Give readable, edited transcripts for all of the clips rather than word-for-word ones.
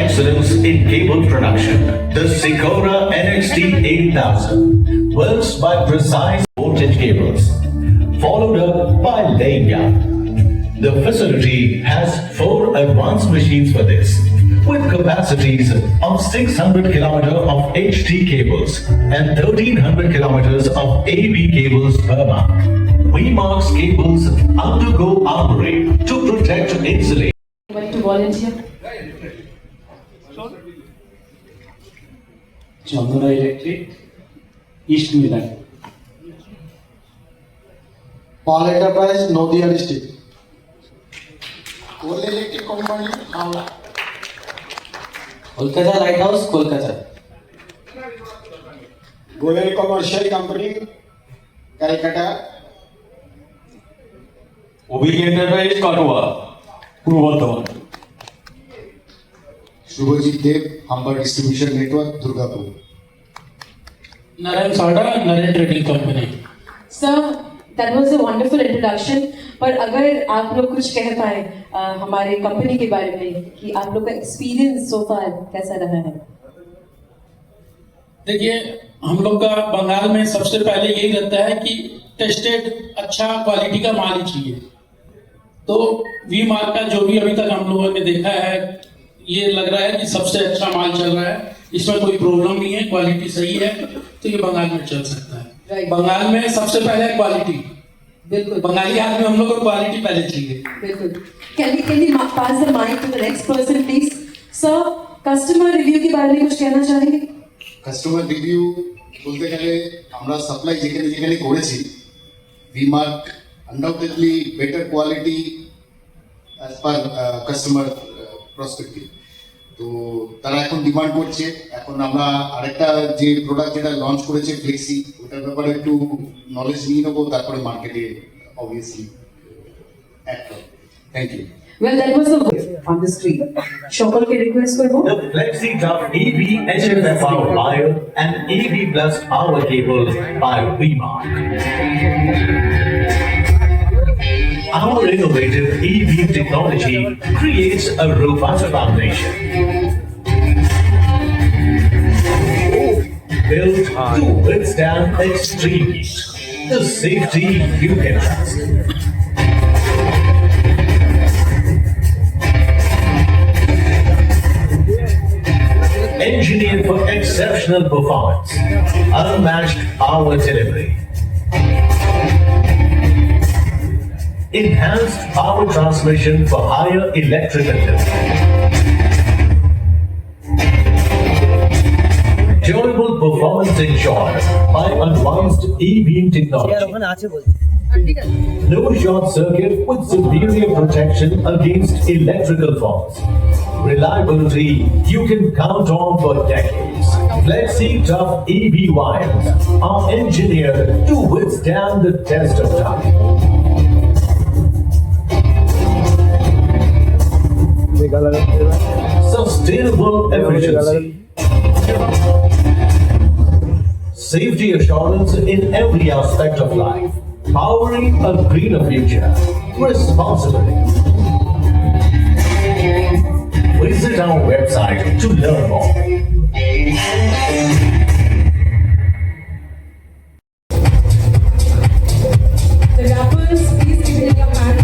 Excellence in cable production. The Sikora NXT 8000 works by precise voltage cables, followed up by laying out. The facility has 4 advanced machines for this, with capacities of 600 kilometers of HT cables and 1300 kilometers of AV cables per month. VMAX cables undergo armoring to protect insulation. Anybody to volunteer? Chandra Electric, East Milan. Paul Enterprise, Noida district. Coal Electric Company, Howrah. Kolkata Lighthouse, Kolkata. Goel Commercial Company, Calcutta. Obig Enterprise, Katwa, Purva Bardhaman. Shubhajit Dev, Humber Distribution Network, Durgapur. Narayan Sada, Narayan Trading Company. Sir, that was a wonderful introduction. पर अगर आप लोग कुछ कह पाए हमारे company के बारे में कि आप लोग का एक्सपीरियंस सो फार कैसा रहा है? देखिए, हम लोग का बंगाल में सबसे पहले यही रहता है कि टेस्टेड अच्छा क्वालिटी का माल ही चाहिए। तो वी मार्क का जो भी अभी तक हम लोगों ने देखा है, ये लग रहा है कि सबसे अच्छा माल चल रहा है, इसमें कोई प्रॉब्लम नहीं है, क्वालिटी सही है, तो ये बंगाल में चल सकता है। बंगाल में सबसे पहले क्वालिटी, बिल्कुल बंगाली आदमी हम लोग को क्वालिटी पहले चाहिए। बिल्कुल। Can we pass the mic to the next person, please? Sir, customer review के बारे में कुछ कहना चाहेंगे? Customer review बोलते गেলে আমরা সাপ্লাই যেখানে করেছি, V-Mark undoubtedly better quality as per customer perspective. তো তারা এখন ডিমান্ড করছে, এখন আমরা আরেকটা যে প্রোডাক্ট যেটা লঞ্চ করেছে ফ্লেক্সি, ওটার ব্যাপারে একটু নলেজ নিয়ে নেবো, তারপরে মার্কেটে অবভিয়াসলি অ্যাড করব। Thank you. Well, that was the on the screen. Shopper के request करबो। The Flexi Tough EV HFF power wire and EV Plus power cable by VMARK. Our innovative EV technology creates a robust foundation built to withstand extreme heat. The safety you can trust. Engineered for exceptional performance, unmatched power delivery, enhanced power transmission for higher electrical delivery, durable performance ensured by advanced e-beam technology. No short circuit with superior protection against electrical faults. Reliability you can count on for decades. Flexi Tough EV wires are engineered to withstand the test of time. Sustainable efficiency, safety assurance in every aspect of life, powering a greener future responsibly. Visit our website to learn more. The rappers, please give me your hand.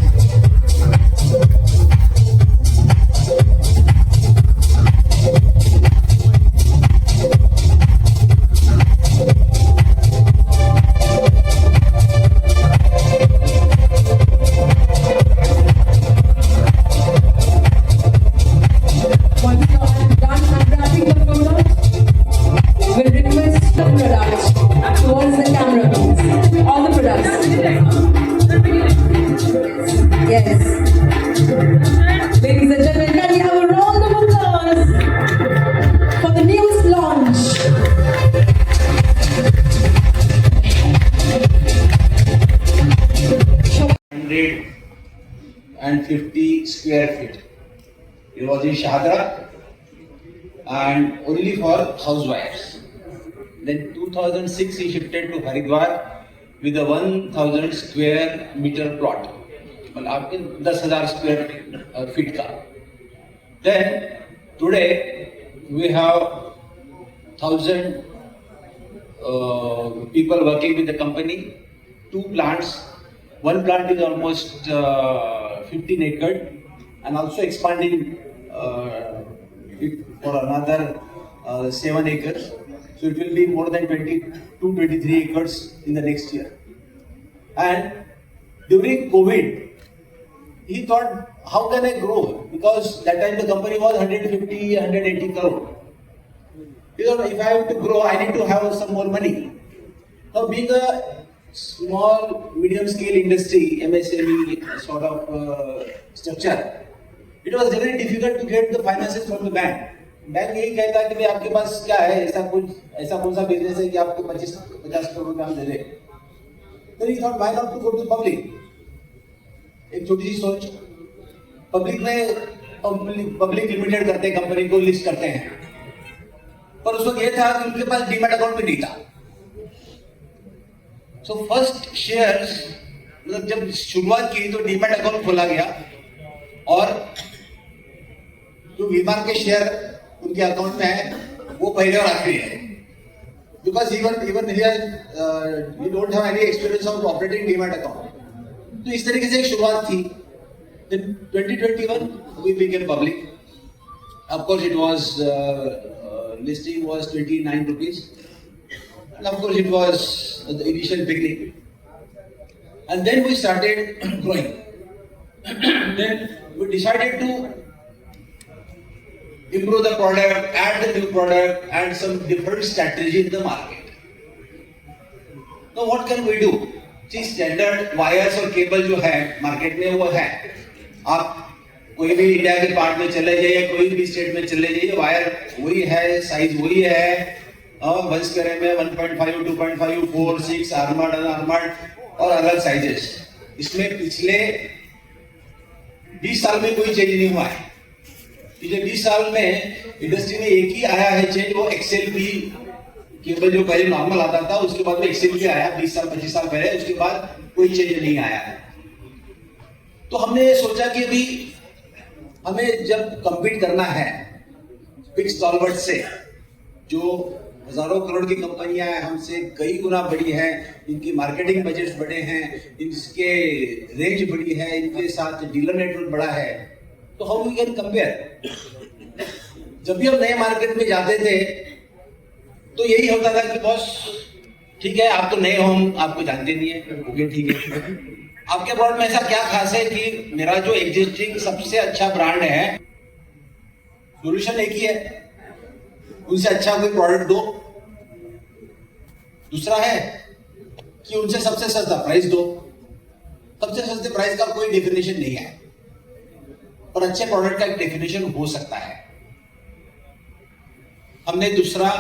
And 50 square feet. It was in Shahadra and only for housewives. Then 2006 he shifted to Haridwar with a 1000 square meter plot. मतलब आपके 10,000 square feet का. Then Today we have 1,000 people working with the company, 2 plants. One plant is almost 15 acres and also expanding it for another 7 acres. So it will be more than 22-23 acres in the next year. And during COVID, he thought, how can I grow? Because that time the company was 150-180 crore. He thought, if I have to grow, I need to have some more money. Now, being a small, medium scale industry, MSME sort of structure, it was very difficult to get the finances from the bank. Bank यही कहता है कि भाई आपके पास क्या है, ऐसा कौन सा बिजनेस है कि आपको 50 करोड़ काम दे दे. Then he thought, why not to go to public? एक छोटी सी सोच, पब्लिक में पब्लिक लिमिटेड करते हैं, कंपनी को लिस्ट करते हैं, पर उस वक्त ये था कि उनके पास डीमैट अकाउंट भी नहीं था. सो फर्स्ट शेयर्स, मतलब जब शुरुआत की तो डीमैट अकाउंट खोला गया और जो वीमार के शेयर उनके अकाउंट में है वो पहले और आखिरी है. Because even here we don't have any experience of operating demat account. तो इस तरीके से एक शुरुआत थी. Then 2021 we became public. Of course it was listing was 29 rupees. And of course it was the initial beginning. And then we started growing. Then we decided to improve the product, add the new product, and some different strategy in the market. Now what can we do? See, standard wires और cable जो है market में वो है. आप कोई भी India के पार्ट में चले जाइए, कोई भी स्टेट में चले जाइए, वायर वही है, साइज वही है, 1 स्क्वायर में 1.5, 2.5, 4, 6, आर्मर्ड, अनआर्मर्ड और अलग साइजेस. इसमें पिछले 20 साल में कोई चेंज नहीं हुआ है. पिछले 20 साल में इंडस्ट्री में एक ही आया है चेंज, वो XLP केबल जो पहले नॉर्मल आता था, उसके बाद में XLP आया 20 साल 25 साल पहले, उसके बाद कोई चेंज नहीं आया है. तो हमने सोचा कि अभी हमें जब कम्पीट करना है बिग स्टॉलवर्ड से, जो हजारों करोड़ की कंपनियां हैं, हमसे कई गुना बड़ी हैं, इनकी मार्केटिंग बजट बड़े हैं, इनके रेंज बड़ी है, इनके साथ डीलर नेटवर्क बड़ा है, तो हाउ वी कैन कंपेयर. जब भी हम नए मार्केट में जाते थे तो यही होता था कि बॉस ठीक है, आप तो नए हो, हम आपको जानते नहीं है, ओके ठीक है, आपके ब्रांड में ऐसा क्या खास है कि मेरा जो एग्जिस्टिंग सबसे अच्छा ब्रांड है, सोल्यूशन एक ही है, उनसे अच्छा कोई प्रोडक्ट दो. दूसरा है कि उनसे सबसे सस्ता प्राइस दो. सबसे सस्ते प्राइस का कोई डेफिनेशन नहीं है, पर अच्छे प्रोडक्ट का एक डेफिनेशन हो सकता है. हमने दूसरा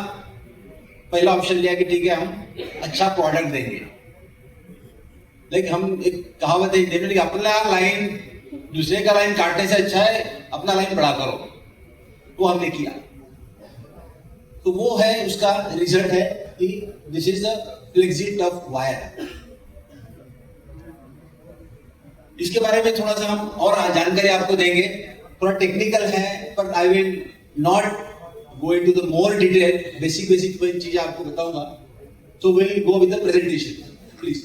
पहला ऑप्शन लिया कि ठीक है, हम अच्छा प्रोडक्ट देंगे. लेकिन हम एक कहावत है हिंदी में, अपना लाइन दूसरे का लाइन काटने से अच्छा है अपना लाइन बड़ा करो. वो हमने किया. तो वो है उसका रिजल्ट है कि this is the flexi tough wire. इसके बारे में थोड़ा सा हम और जानकारी आपको देंगे, थोड़ा टेक्निकल है, पर I will not go into the more detail. Basic चीजें आपको बताऊंगा. So we'll go with the presentation, please.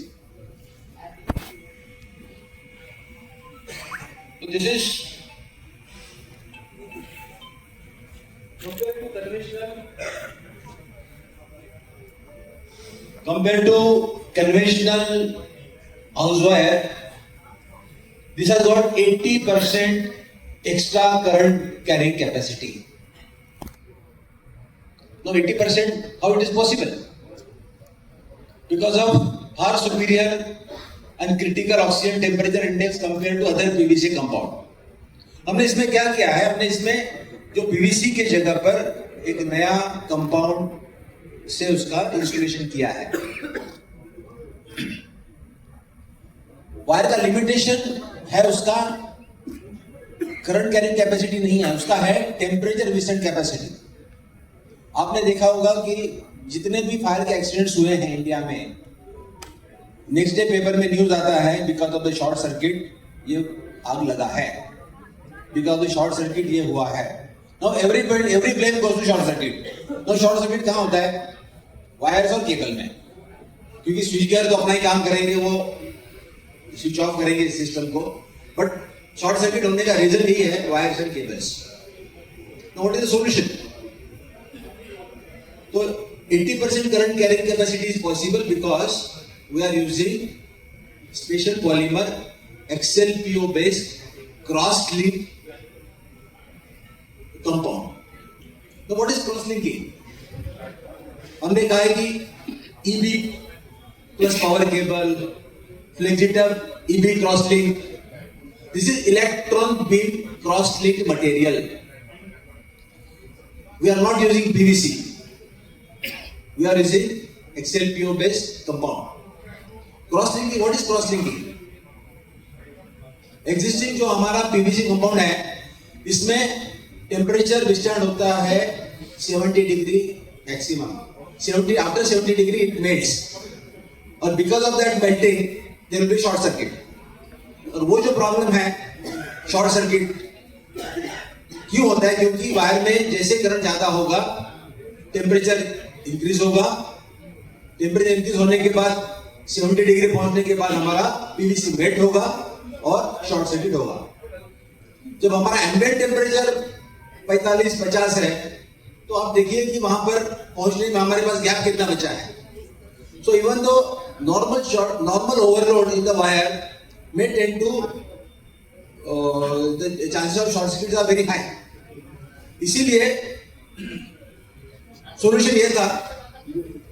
So this is compared to conventional house wire, this has got 80% extra current carrying capacity. Now 80%, how it is possible? Because of far superior and critical oxygen temperature index compared to other PVC compound. हमने इसमें क्या किया है, हमने इसमें जो PVC के जगह पर एक नया कंपाउंड से उसका इंस्टॉलेशन किया है. वायर का लिमिटेशन है, उसका करंट कैरिंग कैपेसिटी नहीं है, उसका है टेम्परेचर विसेंट कैपेसिटी. आपने देखा होगा कि जितने भी फायर के एक्सीडेंट्स हुए हैं इंडिया में, नेक्स्ट डे पेपर में न्यूज आता है because of the short circuit ये आग लगा है, because of the short circuit ये हुआ है. Now every blame goes to short circuit. तो शॉर्ट सर्किट कहाँ होता है? वायर्स और केबल में, क्योंकि स्विच गियर तो अपना ही काम करेंगे, वो स्विच ऑफ करेंगे सिस्टम को, बट शॉर्ट सर्किट होने का रीजन यही है, wires and cables. What is the solution? तो 80% current carrying capacity is possible because we are using special polymer XLPO based cross-linked compound. So what is cross-linking? हमने कहा है कि EB plus power cable, Flexitab EB cross-link. This is electron beam cross-linked material. We are not using PVC. We are using XLPO based compound. Cross-linking, what is cross-linking? Existing जो हमारा PVC compound है, इसमें temperature withstand होता है 70 degree maximum. 70 after 70 degree it melts, और because of that melting there will be short circuit. और वो जो प्रॉब्लम है शॉर्ट सर्किट क्यों होता है? क्योंकि वायर में जैसे करंट ज्यादा होगा टेम्परेचर इंक्रीज होगा. टेम्परेचर इंक्रीज होने के बाद 70 डिग्री पहुंचने के बाद हमारा पीवीसी मेल्ट होगा और शॉर्ट सर्किट होगा. जब हमारा एम्बिएंट टेम्परेचर 45-50 है, तो आप देखिए कि वहां पर पहुंचने में हमारे पास गैप कितना बचा है. So even though normal overload in the wire may tend to the chances of short circuits are very high. इसीलिए सॉल्यूशन ये था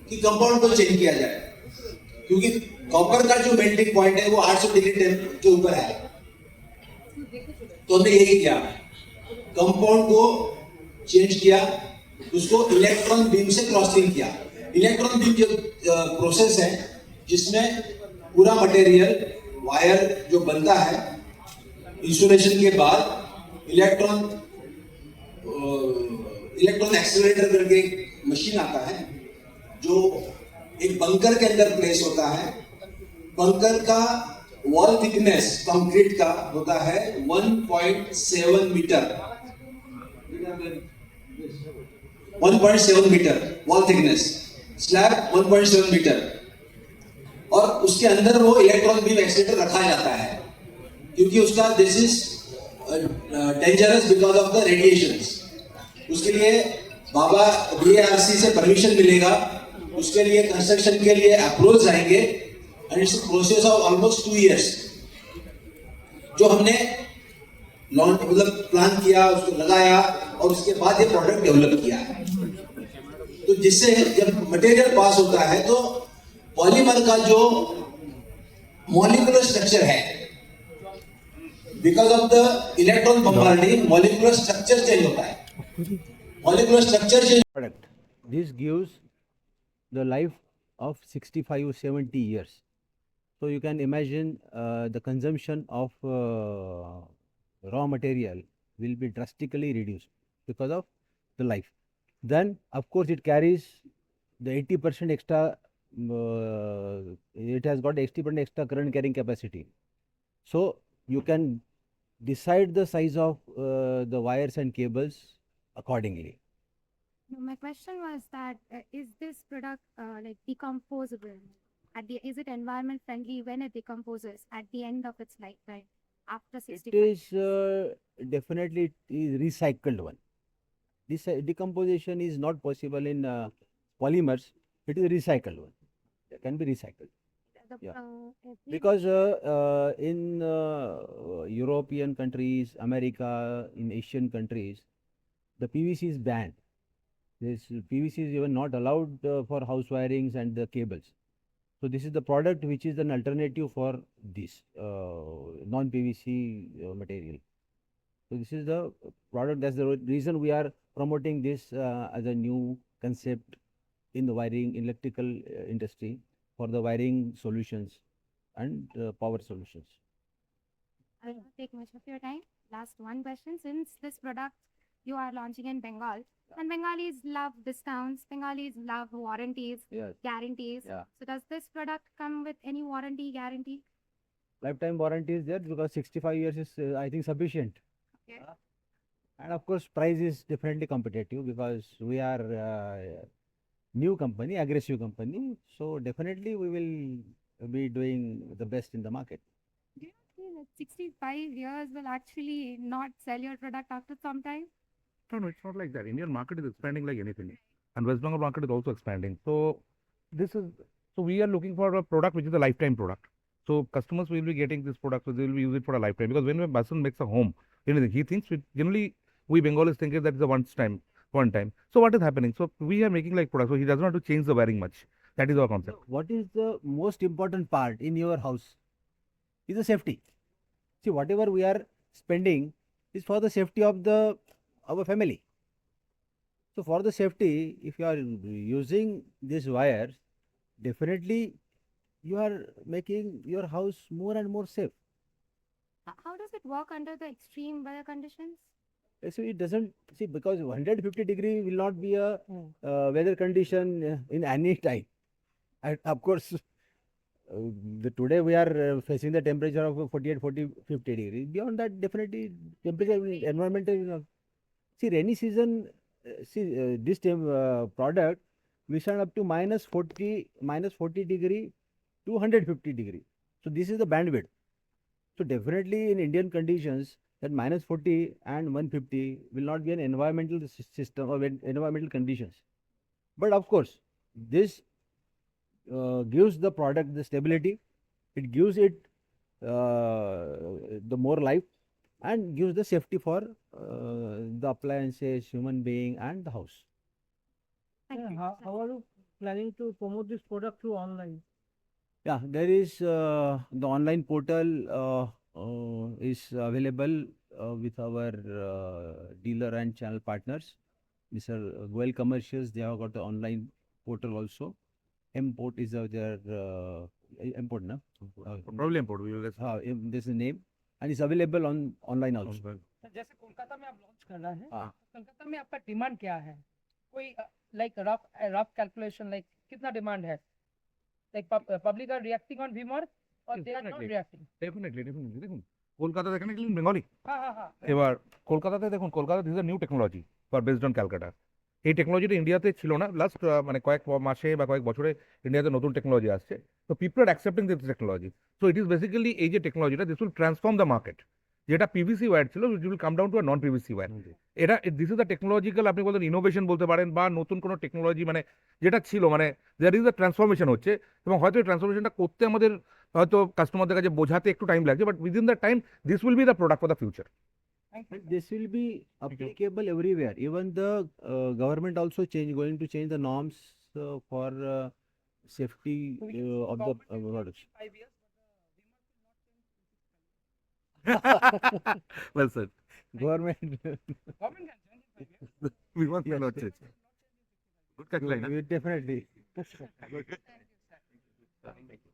कि कंपाउंड को चेंज किया जाए, क्योंकि कॉपर का जो मेल्टिंग पॉइंट है वो 800 डिग्री के ऊपर है. तो हमने यही किया, कंपाउंड को चेंज किया, उसको इलेक्ट्रॉन बीम से क्रॉसिंग किया. इलेक्ट्रॉन बीम जो प्रोसेस है जिसमें पूरा मटेरियल वायर जो बनता है इंसुलेशन के बाद इलेक्ट्रॉन एक्सेलरेटर करके एक मशीन आता है जो एक बंकर के अंदर प्लेस होता है. बंकर का वॉल थिकनेस कंक्रीट का होता है 1.7 metre. 1.7 metre wall thickness, slab 1.7 metre, और उसके अंदर वो इलेक्ट्रॉन बीम एक्सेलरेटर रखा जाता है, क्योंकि उसका this is dangerous because of the radiations. उसके लिए बाबा BARC से परमिशन मिलेगा, उसके लिए कंस्ट्रक्शन के लिए अप्रोच आएंगे, and it's process of almost 2 years जो हमने मतलब प्लान किया, उसको लगाया और उसके बाद ये प्रोडक्ट डेवलप किया. तो जिससे जब मटेरियल पास होता है तो पॉलीमर का जो मॉलिक्यूलर स्ट्रक्चर है, because of the electron bombarding molecular structure change होता है. Molecular structure change product. This gives the life of 65-70 years. So you can imagine the consumption of raw material will be drastically reduced because of the life. Then of course it carries the 80% extra. It has got 80% extra current carrying capacity. So you can decide the size of the wires and cables accordingly. No, my question was that is this product like decomposable? Is it environment friendly when it decomposes at the end of its lifetime after 65? It is definitely it is recycled one. This decomposition is not possible in polymers. It is recycled one. It can be recycled. Yeah. Because in European countries, America, in Asian countries, the PVC is banned. This PVC is even not allowed for house wirings and the cables. So this is the product which is an alternative for this non-PVC material. So this is the product. That's the reason we are promoting this as a new concept in the wiring electrical industry for the wiring solutions and power solutions. I will not take much of your time. Last one question. Since this product you are launching in Bengal, and Bengalis love discounts, Bengalis love warranties, Yes. guarantees. Yeah. So does this product come with any warranty guarantee? Lifetime warranty is there because 65 years is I think sufficient. Okay. And of course, price is definitely competitive because we are new company, aggressive company. So definitely we will be doing the best in the market. Do you feel that 65 years will actually not sell your product after some time? No, it's not like that. Indian market is expanding like anything, and West Bengal market is also expanding. So this is so we are looking for a product which is a lifetime product. So customers will be getting this product, so they will use it for a lifetime. Because when a person makes a home, anything, he thinks generally we Bengalis think that is a one time. So what is happening? So we are making like products, so he doesn't have to change the wiring much. That is our concept. What is the most important part in your house? Is the safety. See, whatever we are spending is for the safety of our family. So for the safety, if you are using these wires, definitely you are making your house more and more safe. How does it work under the extreme weather conditions? So it doesn't see because 150-degree will not be a weather condition in any time. And of course, today we are facing the temperature of 48, 40, 50 degrees. Beyond that, definitely temperature, environmental. See, rainy season, this product, we stand up to minus 40 degree to 150 degree. So this is the bandwidth. So definitely in Indian conditions, that minus 40 and 150 will not be an environmental system or environmental conditions. But of course, this gives the product the stability, it gives it the more life, and gives the safety for the appliances, human being, and the house. How are you planning to promote this product through online? Yeah, there is the online portal is available with our dealer and channel partners. Mr. Goel Commercials, they have got the online portal also. Import is their import, no? Probably import. We will get. This is the name, and it's available on online also. जैसे कोलकाता में आप launch कर रहे हैं, कोलकाता में आपका demand क्या है? कोई लाइक रफ कैलकुलेशन लाइक कितना डिमांड है? Like public are reacting on V-Mark or they are not reacting? Definitely. দেখুন কলকাতা দেখেন কি বেঙ্গলি হ্যাঁ এবার কলকাতাতে দেখুন Kolkata this is new technology for based on Calcutta এই টেকনোলজিটা ইন্ডিয়াতে ছিল না লাস্ট মানে কয়েক মাসে বা কয়েক বছরে ইন্ডিয়াতে নতুন টেকনোলজি আসছে তো people are accepting this technology so it is basically এই যে টেকনোলজিটা this will transform the market যেটা পিভিসি ওয়্যার ছিল it will come down to non PVC wire এটা দিস ইজ দ্য টেকনোলজিক্যাল আপনি বলতেন ইনোভেশন বলতে পারেন বা নতুন কোনো টেকনোলজি মানে যেটা ছিল মানে দেয়ার ইজ দ্য ট্রান্সফরমেশন হচ্ছে এবং হয়তো এই ট্রান্সফরমেশনটা করতে আমাদের হয়তো কাস্টমারদের কাছে বোঝাতে একটু টাইম লাগছে but within the time this will be the product for the future This will be applicable everywhere. Even the government also going to change the norms for safety of the products. 5 years, Well said. Government. government can change in 5 years. We want to Yes, not change. Good catch line. Definitely. Thank you, sir.